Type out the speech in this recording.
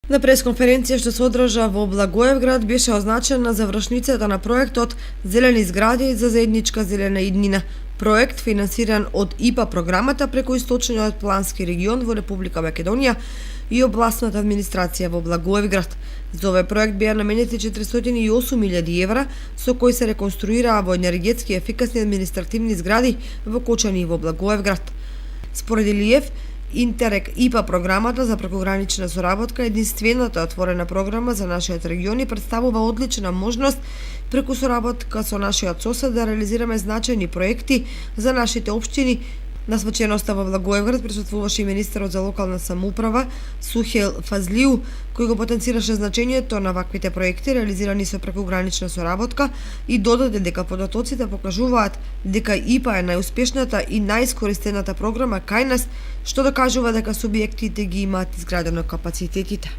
На пресконференција што се одржа во Благоевград беше означена завршницата на проектот Зелени згради за заедничка зелена иднина. Проект финансиран од ИПА програмата преку Источниот плански регион во Република Македонија и областната администрација во Благоевград. За овој проект беа наменети 408.000 евра, со кои се реконструираа во енергетски ефикасни административни згради во Кочани и во Благоевград. Според Илиев, Интерек ИПА програмата за прекогранична соработка, единствената отворена програма за нашиот регион, и представува одлична можност преку соработка со нашиот сосед да реализираме значајни проекти за нашите општини. На свеченоста во Благоевград присуствуваше и министерот за локална самоуправа Сухел Фазлиу, кој го потенцираше значењето на ваквите проекти реализирани со прекогранична соработка и додаде дека податоците покажуваат дека ИПА е најуспешната и најискористената програма кај нас, што докажува дека субјектите ги имаат изградено капацитетите.